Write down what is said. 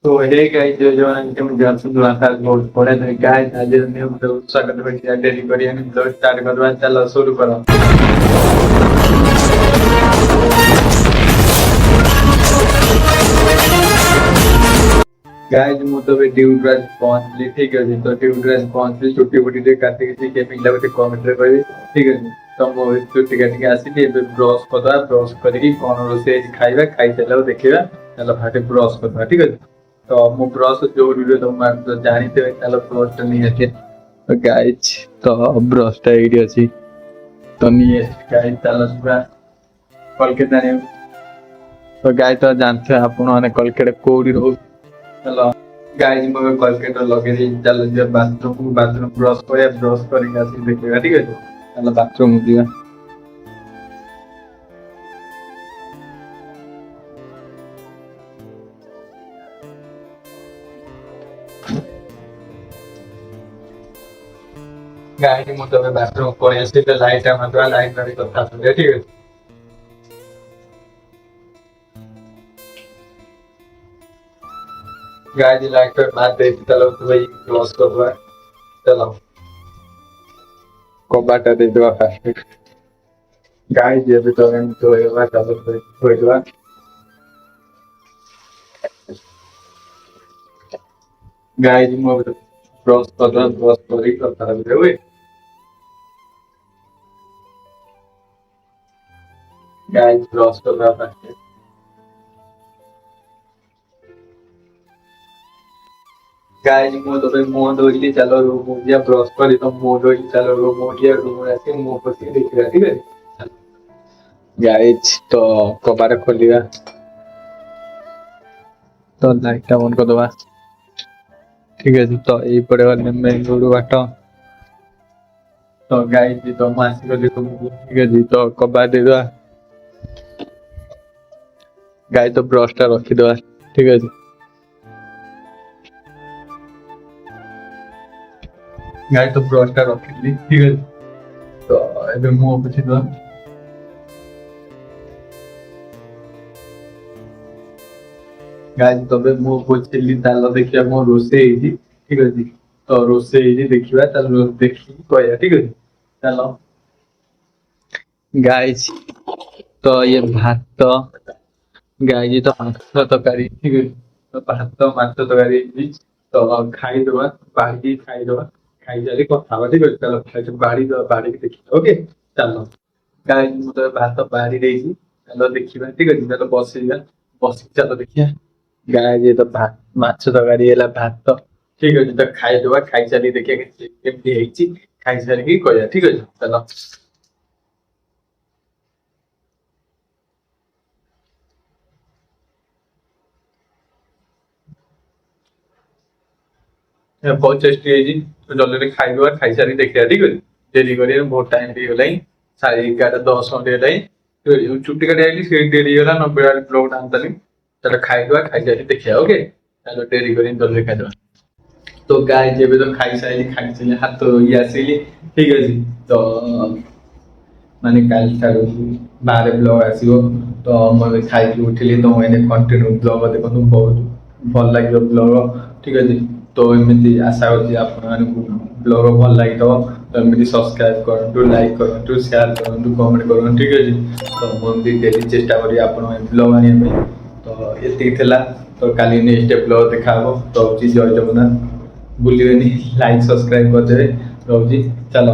तो hey guys जो जो अंतिम जर्सन दुआता बहुत पड़े तो गाइस आज मैं तो स्वागत है डेली करिए तो स्टार्ट करवा चलो शुरू करो। गाइस मु तो ड्यूटी पहुंचली ठीक है तो ड्यूटी पहुंचली छुट्टी बुटी टे काटी के पिला बटे कमेंट रे कहबी ठीक है तो मो छुट्टी काटी आसी ब्रश करवा ब्रश करके कौन रोसे खाइबा खाई चलो देखिबा चलो फाटे ब्रश करवा ठीक है तो मो ब्रश जो वीडियो तो मैं तो जानते हैं चलो ब्रश तो नहीं है तो गाइस तो ब्रश टा एडी अछि तो नहीं है गाइस चलो पूरा कोलकाता रे तो गाइस तो जानते हैं आपण माने कोलकाता कोडी रहो चलो गाइस मो कोलकाता लगे दी चलो जे बाथरूम ब्रश करके आसी देखिबा ठीक है चलो बाथरूम दिया गाइस मु तो बाथरूम पड़े आसी तो लाइट मारवा लाइट करी कथा सुन ठीक है गाइस लाइट पर बात दे चलो तो भाई क्लोज कर दो चलो कबाट दे दो फास्ट गाइस ये भी तो हम तो ये बात चलो तो दो गाइस मु ब्रश करी कथा दे गाइस ब्रश कर रहा फास्ट गाइस मो तो मुंह धोइली चलो रूम हो गया ब्रश करी तो मुंह धोइली चलो रूम हो गया रूम आके मुंह पोछि देखिबा ठीक है गाइस तो कबाड़ खोलिबा तो लाइट ऑन कर दवा ठीक है तो ए पड़े वाले मेन रोड बाट तो गाइस जी तो मासी को देखो ठीक है जी तो कबाड़ दे दवा गाइस तो ब्रश टा रखी दवा ठीक है जी गाइस तो ब्रश टा रखी ठीक है तो एबे मुंह पोछि दवा गाइस तो बे मुंह पोछिली तालो देखिया मो रोसे ही ठीक है जी तो रोसे ही देखिबा चलो देखि कहया ठीक है चलो गाइस तो ये भात तो गाइस तो माछ तकारी ठीक है तो भात तो माछ तकारी तो खाई दवा बाड़ी खाई दवा खाई जाले कथा ठीक है चलो खाई बाड़ी देखि ओके चलो गाइस मु तो भात बाड़ी देई चलो देखिबा ठीक है चलो बस चलो देखिया गाइस ये तो भात माछ तकारी एला भात तो ठीक है तो खाई दवा खाई चली देखिया केमती हेची खाई चली की कहया ठीक है चलो बहुत टेस्टी है जी तो जल्दी खाई दवा खाई सारी देखिया ठीक है डेली करी बहुत टाइम भी होलाई 11:30 होलाई तो छुट्टी काटी आइली से डेली होला 90 वाली ब्लॉग डालतली चलो खाई दवा खाई सारी देखिया ओके चलो डेली करी जल्दी खाई दवा तो गाइस जेबे तो खाई सारी हाथ तो ये आसीली ठीक है जी तो माने काल ठारू बारे ब्लॉग आसीबो तो मैं खाई उठिली तो मैंने कंटिन्यू ब्लॉग देखो बहुत भल लागियो ब्लॉग ठीक है जी तो एमती आशा होची आपण मानकु ब्लॉग भल लागि तो एमती सब्सक्राइब करंतु लाइक करंतु शेयर करंतु कमेंट करंतु ठीक है जी तो हम भी डेली चेष्टा करी आपण ब्लॉग आनी में तो एति थिला तो काली नेक्स्ट ब्लॉग देखाबो तो जी जय जगन्नाथ भूलिबेनी लाइक सब्सक्राइब कर देबे रोजी चलो।